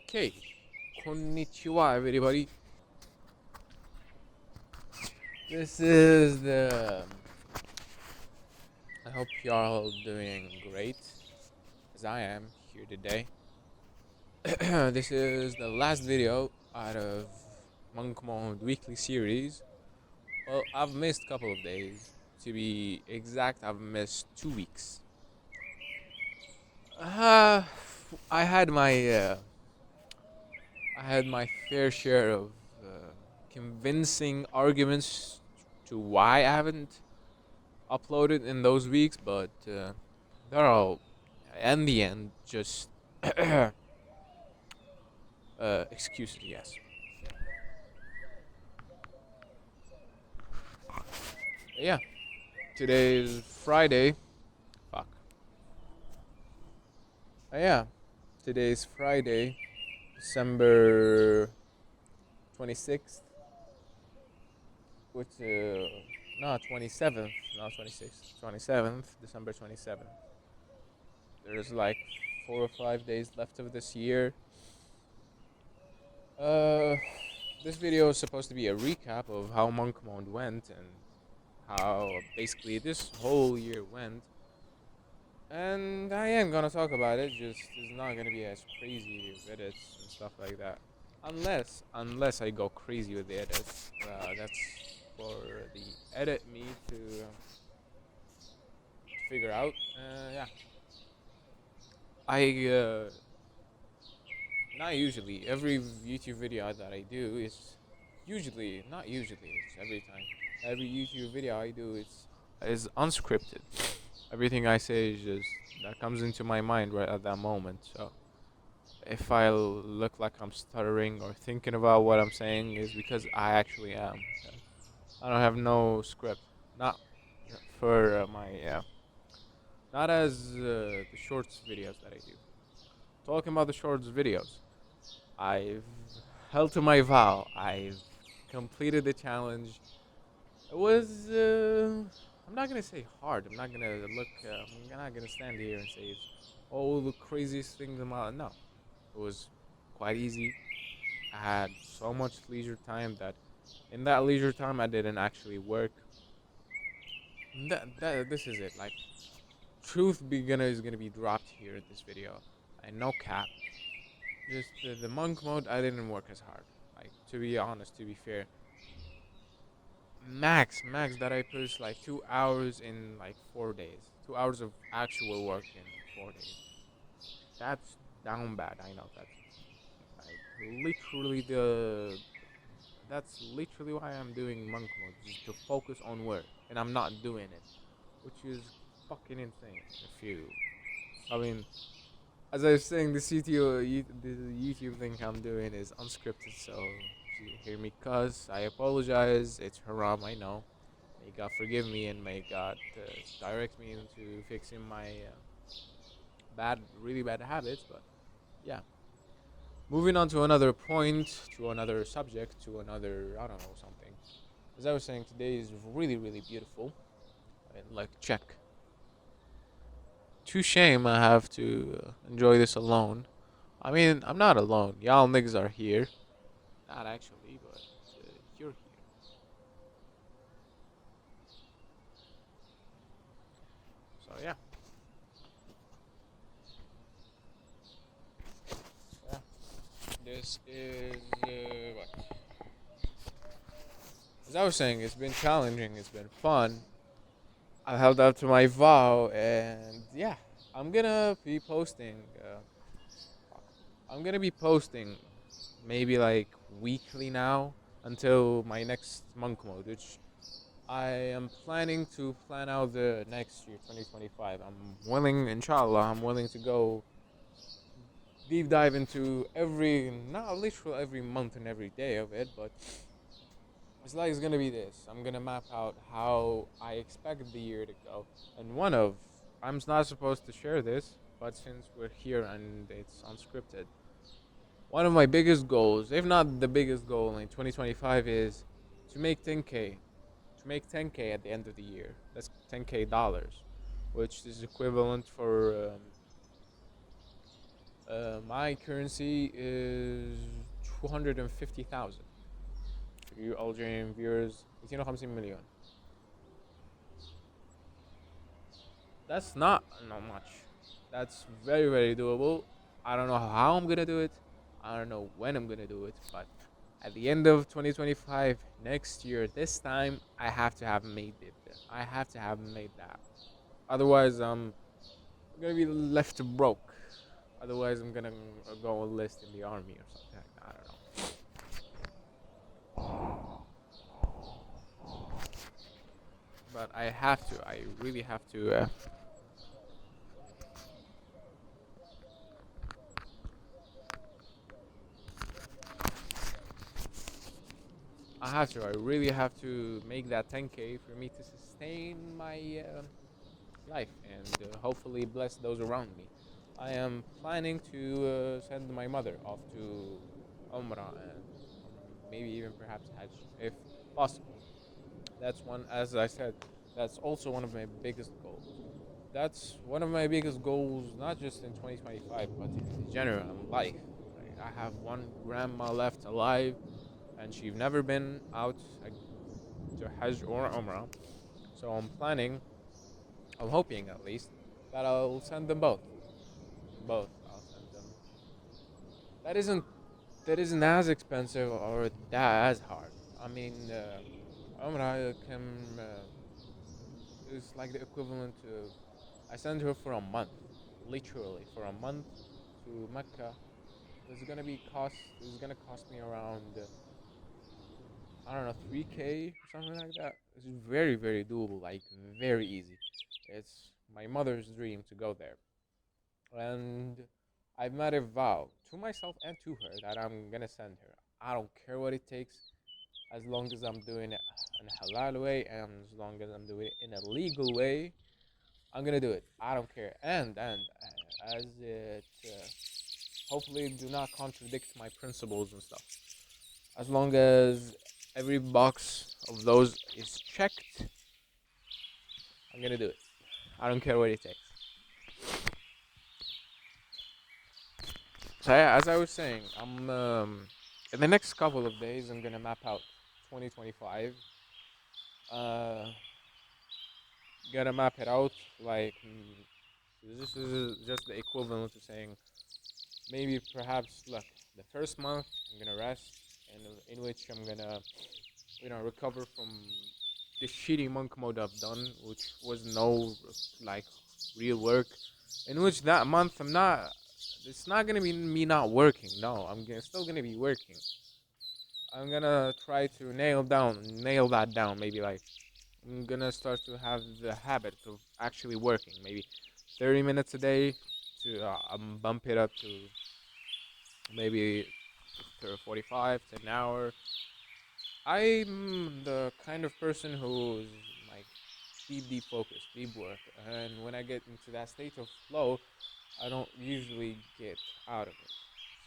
Okay, konnichiwa, everybody. This is the. I hope you're all doing great, as I am here today. This is the last video out of Monk Mode weekly series. Well, I've missed a couple of days. To be exact, I've missed 2 weeks. Uh, I had my I had my fair share of convincing arguments to why I haven't uploaded in those weeks, but they're all, in the end, just excuses. Yes. Yeah. Today is Friday. Fuck. Yeah. Today is Friday, December 26th. Which no 27th, not 26th, 27th, December 27th. There's like 4 or 5 days left of this year. Uh, this video is supposed to be a recap of how Monk Mode went and how basically this whole year went. And I am gonna talk about it, just it's not gonna be as crazy with edits and stuff like that. Unless I go crazy with the edits. That's for the edit me to figure out. Yeah. I not usually. Every YouTube video that I do is usually not usually. It's every time. Every YouTube video I do is unscripted. Everything I say is just that comes into my mind right at that moment. So if I look like I'm stuttering or thinking about what I'm saying, is because I actually am. I don't have no script. Not for my not as the shorts videos that I do. Talking about the shorts videos, I've held to my vow. I've completed the challenge. It was. I'm not gonna say hard. I'm not gonna look. I'm not gonna stand here and say it's all the craziest things in my. No, it was quite easy. I had so much leisure time that in that leisure time I didn't actually work. This is it. Like truth beginner is gonna be dropped here in this video. And no cap. Just the monk mode, I didn't work as hard. Like to be honest, to be fair, max that I pushed like 2 hours in like 4 days. 2 hours of actual work in 4 days. That's down bad. I know that's like literally the. That's literally why I'm doing monk mode, just to focus on work, and I'm not doing it, which is fucking insane. If you, I mean, as I was saying, the YouTube thing I'm doing is unscripted, so if you hear me cuss, I apologize. It's haram, I know. May God forgive me and may God direct me into fixing my really bad habits. But yeah, moving on to another point, to another subject, to another, I don't know, something. As I was saying, today is really, really beautiful. Like, check. Too shame I have to enjoy this alone. I mean, I'm not alone. Y'all niggas are here. Not actually, but you're here. So yeah, yeah. This is what? As I was saying, it's been challenging. It's been fun. I held up to my vow, and yeah, I'm gonna be posting. I'm gonna be posting maybe like weekly now until my next monk mode, which I am planning to plan out the next year, 2025. I'm willing, inshallah, I'm willing to go deep dive into every, not literal every month and every day of it, but it's like it's gonna be this. I'm gonna map out how I expect the year to go, and I'm not supposed to share this, but since we're here and it's unscripted, one of my biggest goals, if not the biggest goal in 2025, is to make 10k, to make 10k at the end of the year. That's 10k dollars, which is equivalent for My currency is 250,000. For you Algerian viewers, 250 million. That's not much. That's very, very doable. I don't know how I'm gonna do it. I don't know when I'm gonna do it, but at the end of 2025, next year, this time, I have to have made it. I have to have made that. Otherwise, I'm gonna be left broke. Otherwise, I'm gonna go enlist in the army or something like that. I don't know. But I have to. I really have to. I have to. I really have to make that 10K for me to sustain my life and hopefully bless those around me. I am planning to send my mother off to Umrah and maybe even perhaps Hajj if possible. That's one, as I said, that's also one of my biggest goals. That's one of my biggest goals, not just in 2025, but in general in life. Like, I have one grandma left alive, and she's never been out to Hajj or Umrah. So I'm hoping at least, that I'll send them both. Both, I'll send them. That isn't that isn't as expensive or that as hard. I mean, Umrah can is like the equivalent to I sent her for a month, literally for a month to Mecca. It's gonna cost me around I don't know 3K or something like that. It's very very doable, like very easy. It's my mother's dream to go there, and I've made a vow to myself and to her that I'm gonna send her. I don't care what it takes, as long as I'm doing it in a halal way and as long as I'm doing it in a legal way. I'm gonna do it. I don't care. And as it hopefully do not contradict my principles and stuff. As long as every box of those is checked, I'm gonna do it. I don't care what it takes. So yeah, as I was saying, I'm in the next couple of days I'm gonna map out 2025. Uh, gonna map it out like this is just the equivalent to saying maybe perhaps look the first month I'm gonna rest and in which I'm gonna recover from the shitty monk mode I've done, which was no like real work. In which that month I'm not. It's not gonna be me not working. No, still gonna be working. I'm gonna try to nail that down. Maybe like I'm gonna start to have the habit of actually working. Maybe 30 minutes a day to bump it up to maybe 45 to an hour. I'm the kind of person who's like deep focus, deep work, and when I get into that state of flow, I don't usually get out of it.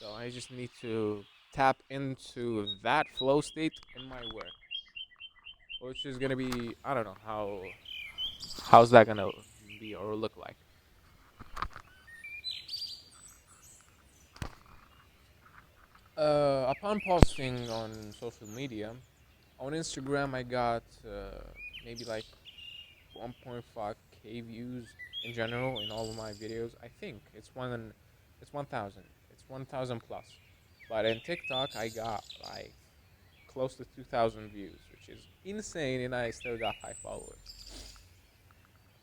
So I just need to tap into that flow state in my work, which is gonna be I don't know how's that gonna be or look like. Upon posting on social media, on Instagram, I got maybe like 1.5K views in general in all of my videos. I think it's 1,000. It's 1,000 plus. But in TikTok, I got like close to 2,000 views, which is insane, and I still got high followers.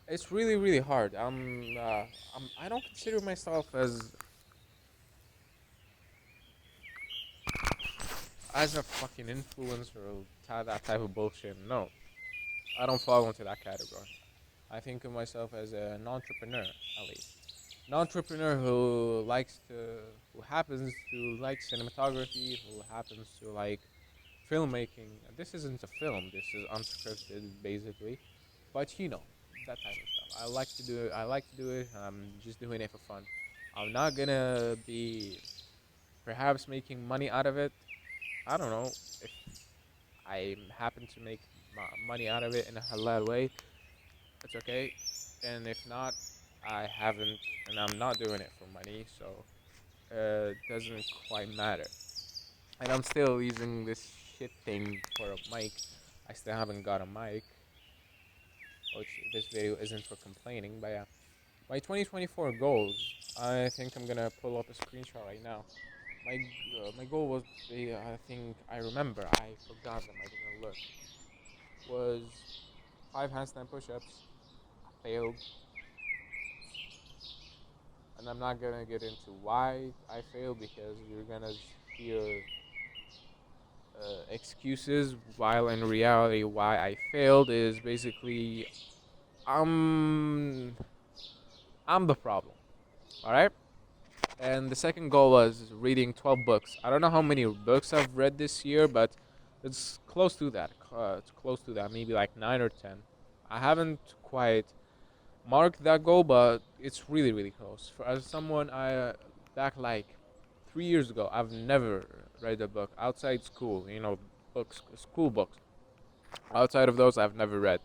It's really really hard. I don't consider myself as a fucking influencer or that type of bullshit. No, I don't fall into that category. I think of myself as an entrepreneur, at least. An entrepreneur who happens to like cinematography, who happens to like filmmaking. This isn't a film. This is unscripted, basically. But that type of stuff. I like to do it. I like to do it. I'm just doing it for fun. I'm not gonna be perhaps making money out of it. I don't know if I happen to make money out of it in a halal way. It's okay. And if not, I haven't, and I'm not doing it for money. So doesn't quite matter. And I'm still using this shit thing for a mic. I still haven't got a mic, which this video isn't for complaining, but yeah. My 2024 goals, I think I'm gonna pull up a screenshot right now. My goal was, I think I remember, I forgot them, I didn't look, was 5 handstand push-ups. I failed, and I'm not gonna get into why I failed because you're gonna hear excuses, while in reality why I failed is basically I'm I'm the problem. All right. And the second goal was reading 12 books. I don't know how many books I've read this year, but it's close to that. It's close to that, maybe like 9 or 10. I haven't quite marked that goal, but it's really, really close. For as someone back like 3 years ago, I've never read a book outside school. Books, school books. Outside of those, I've never read.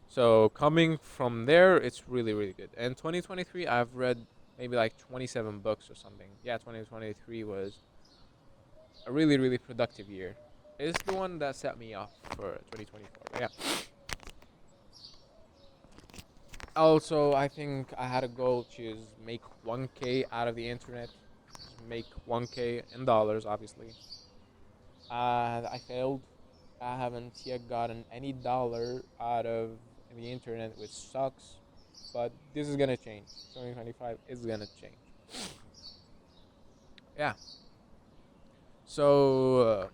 So coming from there, it's really, really good. And 2023, I've read maybe like 27 books or something. Yeah, 2023 was a really, really productive year. It's the one that set me off for 2024. But yeah. Also, I think I had a goal to make 1K out of the internet. Make 1K in dollars, obviously. I failed. I haven't yet gotten any dollar out of the internet, which sucks. But this is gonna change. 2025 is gonna change. Yeah. So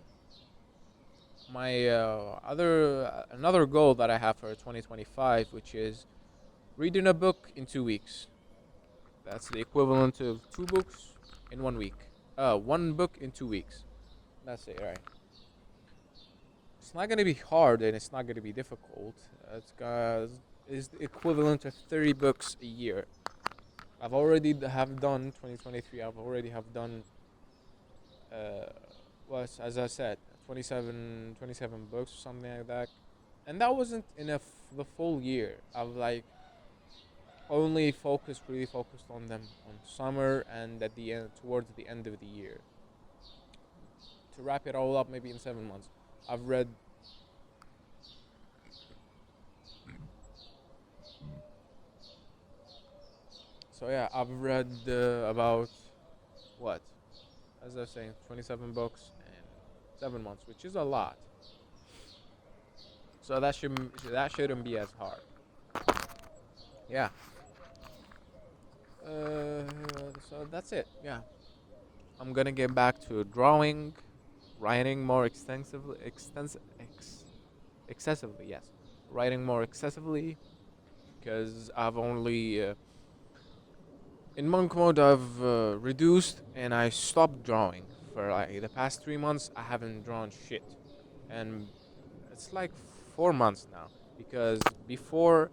my other another goal that I have for 2025, which is reading a book in 2 weeks. That's the equivalent of 2 books in 1 week. 1 book in 2 weeks. That's it, right? It's not gonna be hard and it's not gonna be difficult. It's the equivalent of 30 books a year. I've already have done 2023. I've already have done was as I said 27 books or something like that, and that wasn't enough the full year. I've like only really focused on them on summer and at the end towards the end of the year. To wrap it all up, maybe in 7 months, I've read. So yeah, I've read about what, as I was saying, 27 books in 7 months, which is a lot. So that shouldn't be as hard. Yeah. So that's it. Yeah. I'm gonna get back to drawing, writing more excessively. Yes, writing more excessively because I've only in monk mode I've reduced and I stopped drawing for like the past 3 months. I haven't drawn shit, and it's like 4 months now because before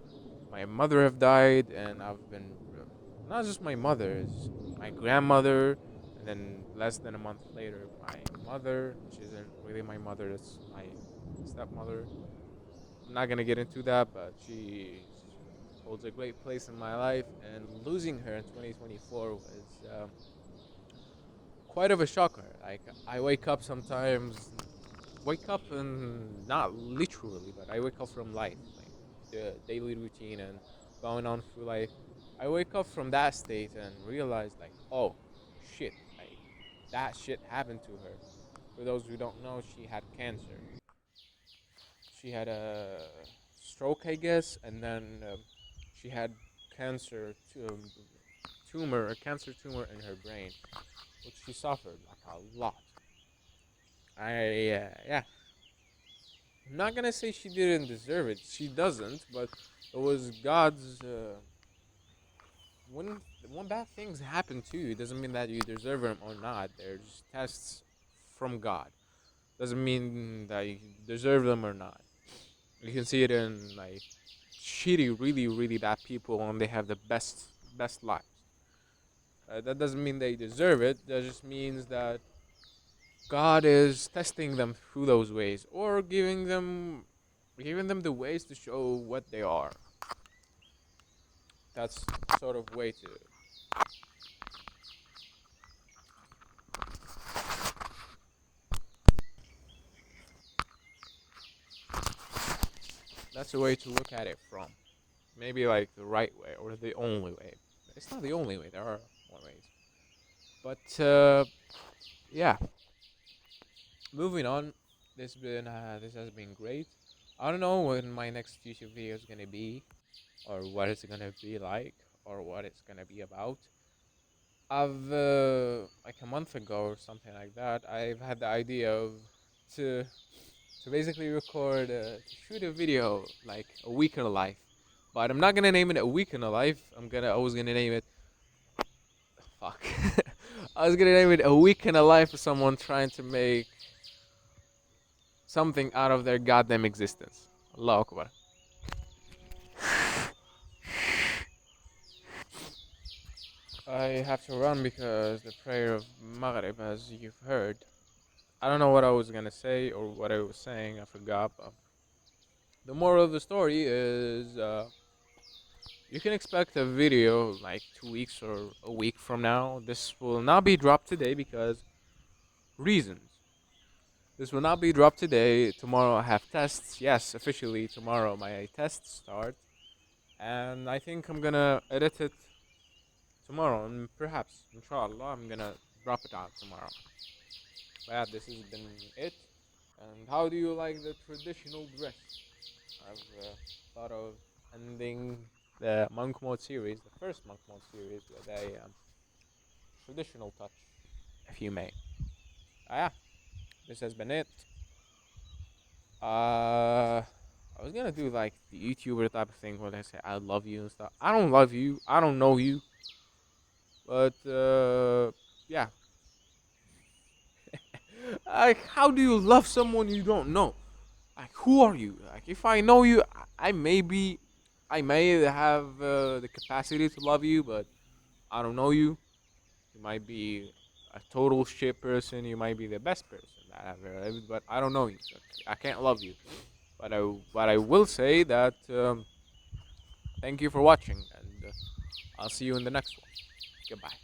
my mother have died and I've been not just my mother, it's my grandmother, and then less than a month later my mother, which isn't really my mother, it's my stepmother. I'm not gonna get into that, but she holds a great place in my life, and losing her in 2024 was quite of a shocker. Like I wake up sometimes, wake up and not literally, but I wake up from life, like the daily routine and going on through life. I wake up from that state and realize like, oh shit, like that shit happened to her. For those who don't know, she had cancer. She had a stroke, I guess, and then she had cancer tumor, a cancer tumor in her brain, which she suffered like a lot. Yeah, I'm not gonna say she didn't deserve it. She doesn't, but it was God's. When bad things happen to you, doesn't mean that you deserve them or not. They're just tests from God. Doesn't mean that you deserve them or not. You can see it in like shitty, really, really bad people, and they have the best lives. That doesn't mean they deserve it. That just means that God is testing them through those ways, or giving them the ways to show what they are. That's sort of way to That's a way to look at it from. Maybe like the right way or the only way. It's not the only way. There are more ways. But yeah, moving on. This has been great. I don't know when my next YouTube video is gonna be, or what it's gonna be like, or what it's gonna be about. I've like a month ago or something like that. I've had the idea of to to basically record to shoot a video like a week in a life, but I'm not gonna name it a week in a life. I was gonna name it fuck. I was gonna name it a week in a life of someone trying to make something out of their goddamn existence. Allah Akbar. I have to run because the prayer of Maghrib, as you've heard. I don't know what I was gonna say or what I was saying. I forgot. But the moral of the story is you can expect a video like 2 weeks or a week from now. This will not be dropped today because reasons. This will not be dropped today. Tomorrow I have tests. Yes, officially tomorrow my tests start. And I think I'm gonna edit it tomorrow. And perhaps, inshallah, I'm gonna drop it out tomorrow. But yeah, this has been it. And how do you like the traditional dress? I've thought of ending the Monk Mode series, the first Monk Mode series, with a traditional touch, if you may. Yeah, this has been it. I was gonna do like the YouTuber type of thing where they say I love you and stuff. I don't love you. I don't know you. But yeah. Like, how do you love someone you don't know? Like, who are you? Like, if I know you, I may have the capacity to love you, but I don't know you. You might be a total shit person. You might be the best person that I've ever lived, but I don't know you. So I can't love you. But I will say that thank you for watching, and I'll see you in the next one. Goodbye.